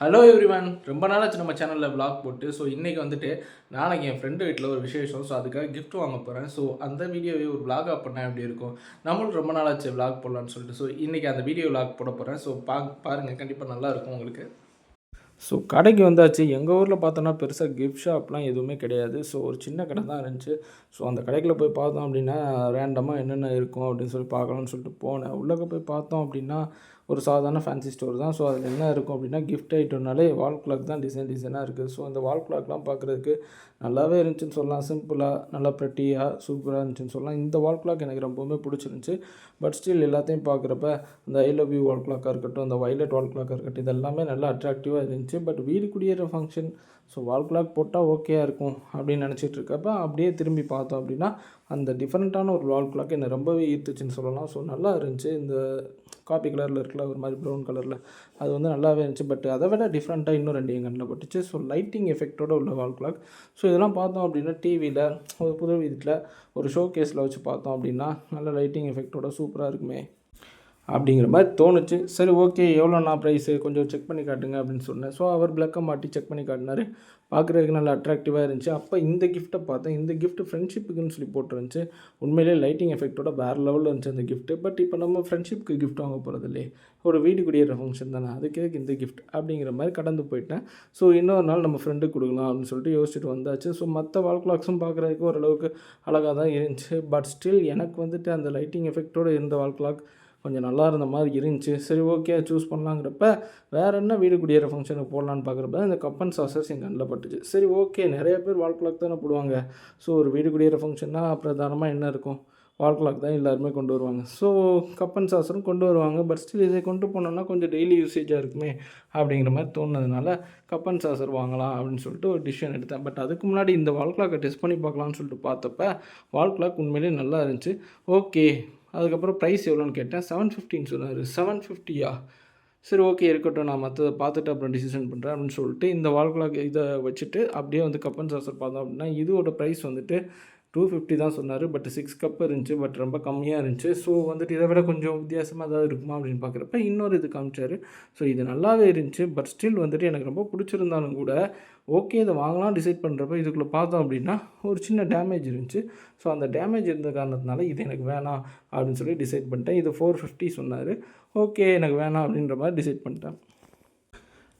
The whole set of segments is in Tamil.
ஹலோ எவ்ரிவன், ரொம்ப நாளாச்சு நம்ம சேனலில் vlog போட்டு. ஸோ இன்றைக்கி வந்துட்டு நாளைக்கு என் ஃப்ரெண்டு வீட்டில் ஒரு விசேஷம். ஸோ அதுக்காக gift வாங்க போகிறேன். ஸோ அந்த வீடியோவே ஒரு vlog-ஆ பண்ணால் எப்படி இருக்கும், நம்மளும் ரொம்ப நாளாச்சு vlog போடலான்னு சொல்லிட்டு. ஸோ இன்றைக்கி அந்த வீடியோ vlog போட போகிறேன். ஸோ பாருங்கள், கண்டிப்பாக நல்லாயிருக்கும் உங்களுக்கு. ஸோ கடைக்கு வந்தாச்சு. எங்கள் ஊரில் பார்த்தோன்னா பெருசாக கிஃப்ட் ஷாப்லாம் எதுவுமே கிடையாது. ஸோ ஒரு சின்ன கடை தான் இருந்துச்சு. ஸோ அந்த கடைக்குள்ள போய் பார்த்தோம் அப்படின்னா ரேண்டமாக என்னென்ன இருக்கும் அப்படின்னு சொல்லி பார்க்கலாம்னு சொல்லிட்டு போனேன். உள்ளே போய் பார்த்தோம் அப்படின்னா ஒரு சாதாரண ஃபேன்சி ஸ்டோர் தான். ஸோ அதில் என்ன இருக்கும் அப்படின்னா கிஃப்ட் ஐட்டம்னாலே வால் கிளாக் தான் டிசைனாக இருக்குது. ஸோ அந்த வால் கிளாக்லாம் பார்க்குறதுக்கு நல்லாவே இருந்துச்சுன்னு சொல்லலாம். சிம்பிளாக நல்லா ப்ரெட்டியாக சூப்பராக இருந்துச்சுன்னு சொல்லலாம். இந்த வால் கிளாக் எனக்கு ரொம்பவுமே பிடிச்சிருந்துச்சி. பட் ஸ்டில் எல்லாத்தையும் பார்க்குறப்ப அந்த ஐ லவ் யூ வால் கிளாக்காக இருக்கட்டும், அந்த வைலட் வால் கிளாக்காக இருக்கட்டும், இது எல்லாமே நல்லா அட்ராக்டிவாக இருந்துச்சு. பட் வீடு குடியேற ஃபங்க்ஷன், ஸோ வால் கிளாக் போட்டால் ஓகேயா இருக்கும் அப்படின்னு நினச்சிட்டு இருக்கப்ப அப்படியே திரும்பி பார்த்தோம் அப்படின்னா அந்த டிஃப்ரெண்ட்டான ஒரு வால் கிளாக் என்னை ரொம்பவே ஈர்த்துச்சுன்னு சொல்லலாம். ஸோ நல்லா இருந்துச்சு. இந்த காப்பி கலரில் இருக்குல்ல, ஒரு மாதிரி ப்ரௌன் கலரில், அது வந்து நல்லாவே இருந்துச்சு. பட் அதை விட டிஃப்ரெண்ட்டாக இன்னும் 2 என் கண்ணில் பட்டுச்சு. ஸோ லைட்டிங் எஃபெக்டோடு உள்ள வால் கிளாக். ஸோ இதெல்லாம் பார்த்தோம் அப்படின்னா டிவியில் ஒரு புது வீட்டில் ஒரு ஷோ கேஸில் வச்சு பார்த்தோம் அப்படின்னா நல்ல லைட்டிங் எஃபெக்டோட சூப்பராக இருக்குமே அப்படிங்கிற மாதிரி தோணுச்சு. சரி, ஓகே, எவ்வளோண்ணா ப்ரைஸு, கொஞ்சம் செக் பண்ணி காட்டுங்க அப்படின்னு சொன்னேன். ஸோ அவர் பிளக்கை மாட்டி செக் பண்ணி காட்டினார். பார்க்குறதுக்கு நல்லா அட்ராக்டிவாக இருந்துச்சு. அப்போ இந்த கிஃப்ட்டை பார்த்தேன். இந்த கிஃப்ட்டு ஃப்ரெண்ட்ஷிப்புக்குன்னு சொல்லி போட்டுருந்துச்சு. உண்மையிலே லைட்டிங் எஃபெக்டோட வேறு லெவலில் இருந்துச்சு அந்த கிஃப்ட்டு. பட் இப்போ நம்ம ஃப்ரெண்ட்ஷிப்புக்கு கிஃப்ட் வாங்க போகிறது இல்லையே, ஒரு வீடு குடியேற ஃபங்க்ஷன் தானே, அதுக்கு இந்த கிஃப்ட் அப்படிங்கிற மாதிரி கடந்து போயிட்டேன். ஸோ இன்னொரு நாள் நம்ம ஃப்ரெண்டுக்கு கொடுக்கலாம் அப்படின்னு சொல்லிட்டு யோசிச்சுட்டு வந்தாச்சு. ஸோ மற்ற வால் கிளாக்ஸும் பார்க்குறதுக்கு ஓரளவுக்கு அழகாக தான் இருந்துச்சு. பட் ஸ்டில் எனக்கு வந்துட்டு அந்த லைட்டிங் எஃபெக்டோடு இருந்த வால் கிளாக் கொஞ்சம் நல்லா இருந்த மாதிரி இருந்துச்சு. சரி, ஓகே, சூஸ் பண்ணலாங்கிறப்ப வேறு என்ன வீடு குடியேற ஃபங்க்ஷனுக்கு போடலான்னு பார்க்குறப்ப இந்த கப் அண்ட் சாசர்ஸ் என் கண்ணில் பட்டுச்சு. சரி, ஓகே, நிறைய பேர் வால் கிளாக் தானே போடுவாங்க. ஸோ ஒரு வீடு குடியேற ஃபங்க்ஷன்னா பிரதானமாக என்ன இருக்கும், வால் கிளாக் தான் எல்லாருமே கொண்டு வருவாங்க. ஸோ கப் அண்ட் சாசரும் கொண்டு வருவாங்க. பட் ஸ்டில் இதை கொண்டு போனோம்னா கொஞ்சம் டெய்லி யூசேஜாக இருக்குமே அப்படிங்கிற மாதிரி தோணுனதுனால கப் அண்ட் சாசர் வாங்கலாம் அப்படின்னு சொல்லிட்டு ஒரு டிசிஷன் எடுத்தேன். பட் அதுக்கு முன்னாடி இந்த வால் கிளாக்கை டெஸ்ட் பண்ணி பார்க்கலான்னு சொல்லிட்டு பார்த்தப்ப வால் கிளாக் உண்மையிலேயே நல்லா இருந்துச்சு. ஓகே, அதுக்கப்புறம் ப்ரைஸ் எவ்வளோன்னு கேட்டேன். 750ன்னு சொன்னார். 750யா? சரி, ஓகே, இருக்கட்டும், நான் மற்றதை பார்த்துட்டு அப்புறம் டிசிஷன் பண்ணுறேன் அப்படின்னு சொல்லிட்டு இந்த வால் கிளாக் இதை வச்சுட்டு அப்படியே வந்து கப் அண்ட் சாசர் பார்த்தோம் அப்படின்னா இதோட ப்ரைஸ் வந்துட்டு 250 தான் சொன்னார். பட் 6 கப் இருந்துச்சு. பட் ரொம்ப கம்மியாக இருந்துச்சு. ஸோ வந்துட்டு இதை விட கொஞ்சம் வித்தியாசமாக ஏதாவது இருக்குமா அப்படின்னு பார்க்குறப்ப இன்னொரு இது காமிச்சார். ஸோ இது நல்லாவே இருந்துச்சு. பட் ஸ்டில் வந்துட்டு எனக்கு ரொம்ப பிடிச்சிருந்தாலும் கூட ஓகே இதை வாங்கலாம் டிசைட் பண்ணுறப்ப இதுக்குள்ளே பார்த்தோம் அப்படின்னா ஒரு சின்ன டேமேஜ் இருந்துச்சு. ஸோ அந்த டேமேஜ் இருந்த காரணத்தினால இது எனக்கு வேணாம் அப்படின்னு சொல்லி டிசைட் பண்ணிட்டேன். இது 450 சொன்னார். ஓகே, எனக்கு வேணாம் அப்படின்ற மாதிரி டிசைட் பண்ணிட்டேன்.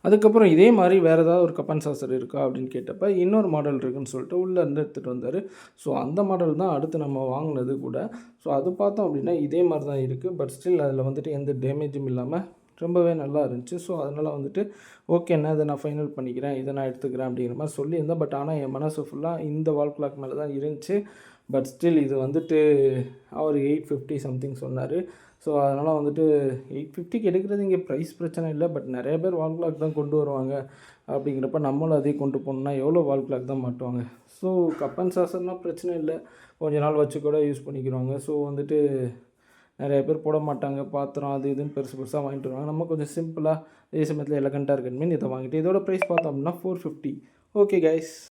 அதுக்கப்புறம் இதே மாதிரி வேறு ஏதாவது ஒரு கப் அண்ட் சாசர் இருக்கா அப்படின்னு கேட்டப்போ இன்னொரு மாடல் இருக்குதுன்னு சொல்லிட்டு உள்ளேருந்து எடுத்துகிட்டு வந்தார். ஸோ அந்த மாடல் தான் அடுத்து நம்ம வாங்கினது கூட. ஸோ அது பார்த்தோம் அப்படின்னா இதே மாதிரி தான் இருக்குது. பட் ஸ்டில் அதில் வந்துட்டு எந்த டேமேஜும் இல்லாமல் ரொம்பவே நல்லா இருந்துச்சு. ஸோ அதனால் வந்துட்டு ஓகேண்ணா, இதை நான் ஃபைனல் பண்ணிக்கிறேன், இதை நான் எடுத்துக்கிறேன் அப்படிங்கிற மாதிரி சொல்லியிருந்தேன். பட் ஆனால் என் மனசு ஃபுல்லாக இந்த வால் கிளாக் மேலே தான் இருந்துச்சு. பட் ஸ்டில் இது வந்துட்டு அவர் 850 சம்திங் சொன்னார். ஸோ அதனால் வந்துட்டு 850க்கு எடுக்கிறது இங்கே ப்ரைஸ் பிரச்சனை இல்லை. பட் நிறைய பேர் வால் கிளாக் தான் கொண்டு வருவாங்க. அப்படிங்கிறப்ப நம்மளும் அதே கொண்டு போனோம்னா எவ்வளோ வால் கிளாக் தான் மாட்டுவாங்க. ஸோ கப் அண்ட் சாசர்னால் பிரச்சனை இல்லை, கொஞ்ச நாள் வச்சு கூட யூஸ் பண்ணிக்கிறாங்க. ஸோ வந்துட்டு நிறைய பேர் போட மாட்டாங்க, பாத்திரம் அது இதுன்னு பெருசு பெருசாக வாங்கிட்டு வருவாங்க. நம்ம கொஞ்சம் சிம்பிளாக அதே சமயத்தில் எலகண்ட்டாக இருக்கணுமே இதை வாங்கிட்டு இதோட ப்ரைஸ் பார்த்தோம் அப்படின்னா 450. Okay guys.